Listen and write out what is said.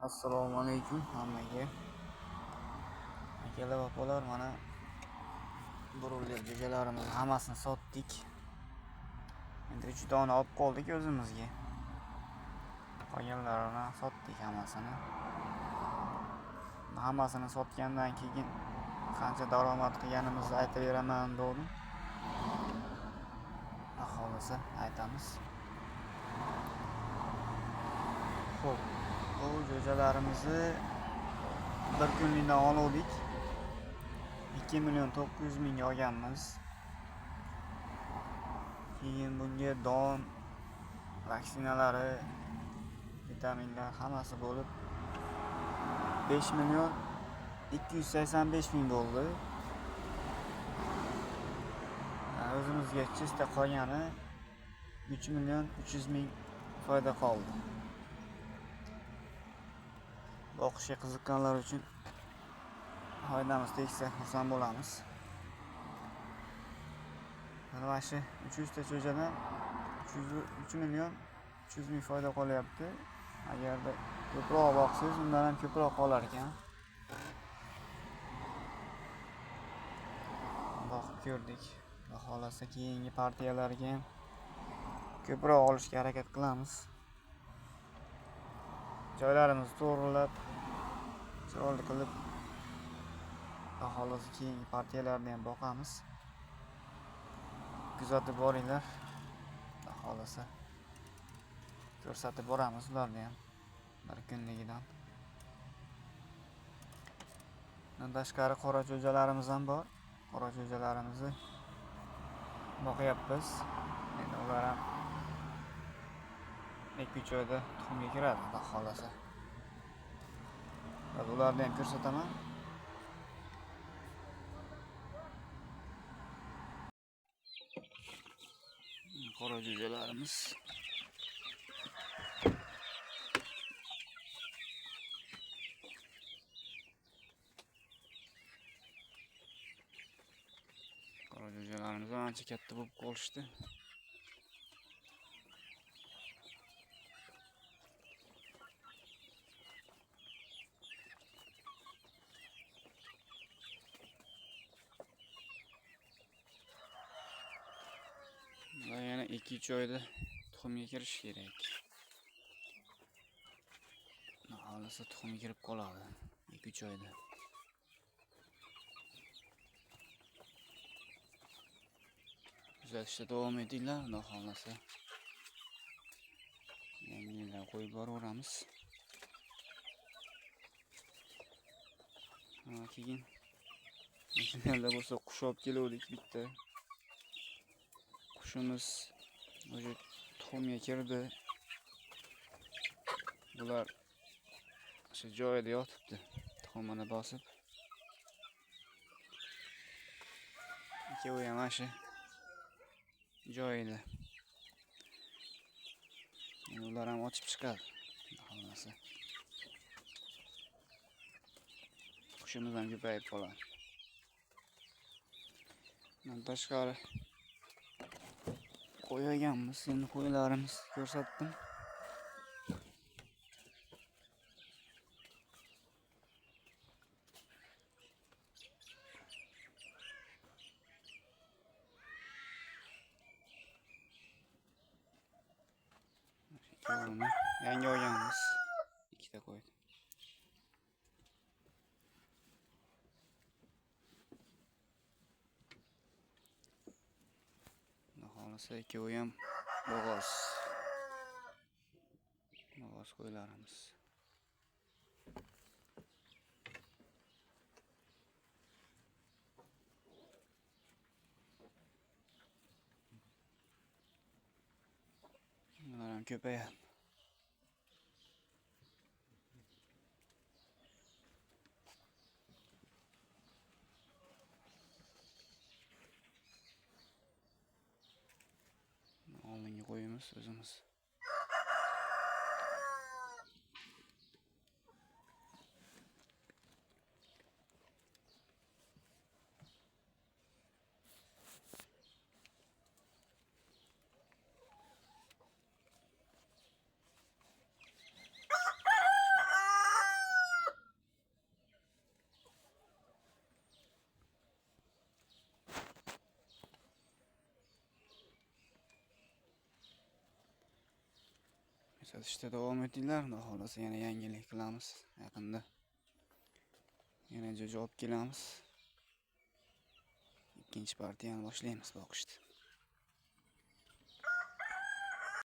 Assalomu alaykum hammaga. Akalar va opalar, mana broiler jo'jalarimizni hammasini sotdik. Endi 3 dona olib qoldik o'zimizga. Qolganlarini sotdik hammasini. Hammasini sotgandan keyin qancha daromad qilganimizni aytaveraman dedim. Xohlasa aytamiz. Xo'p, bu jo'jalarimizni bir kunlikdan oldik. 2.900.000 olganmiz. Keyin bunga don, vaksinalari, vitaminlar hammasi bo'lib 5.285.000 bo'ldi. O'zimizga chista qolgani 3.300.000 foyda qoldi. Boqishga qiziqqanlar uchun foydamiz tegsa xursand bo'lamiz. Mana shu 300 ta jo'jadan 3.300.000 foyda qolyapti. Agarda ko'proq boqsangiz, undan ham ko'proq qolar ekan. Boqib ko'rdik. Xohlasa keyingi partiyalarga ham ko'proq olishga harakat qilamiz. Joylarimizni to'g'rilab, chiroyli qilib, xohlasa keyingi partiyalarni ham boqamiz. Kuzatib boringlar. Xohlasa ko'rsatib boramiz ularni ham bir kunligidan. Bundan tashqari qora jo'jalarimiz ham bor. Qora jo'jalarimizni boqyapmiz. Endi ular ham 2-3 oyda tuxumga kiradi, xudo xohlasa. Ularni ham ko'rsataman. Qora jo'jalarimiz. Qora jo'jalarimiz ancha katta bo'lib qolishdi. Ular yana 2-3 oyda tuxumga kirish kerak. Xohlasa tuxumga kirib qoladi 2-3 oyda. Kuzatishda davom etinglar, xudo xohlasa. Yangilar qo'yib boraveramiz. Keyin mashinalarda bo'lsa qush olib keluvdik bitta. Qushimiz o'sha tuxumga kirdi. Bular shu joyida yotibdi, tuxumini bosib. Ikkovi ham shu joyida. Ular ham ochib chiqadi, xohlasa. Qushimiz ham ko'payib qoladi. Bundan tashqari qo'yganmiz, endi qo'ylarimiz ko'rsatdim. Yangi olganmiz. 2 ta qo'y. Xohlasa ikkovi ham bo'g'oz qo'ylarimiz. Ular ham ko'payadi. Oldingi qo'yimiz o'zimiz. Sotishda davom etinglar. Xudo xolasa yana yangilik qilamiz yaqinda. Yana jo'ja olib kelamiz. Ikkinchi partiyani boshlaymiz boqishda.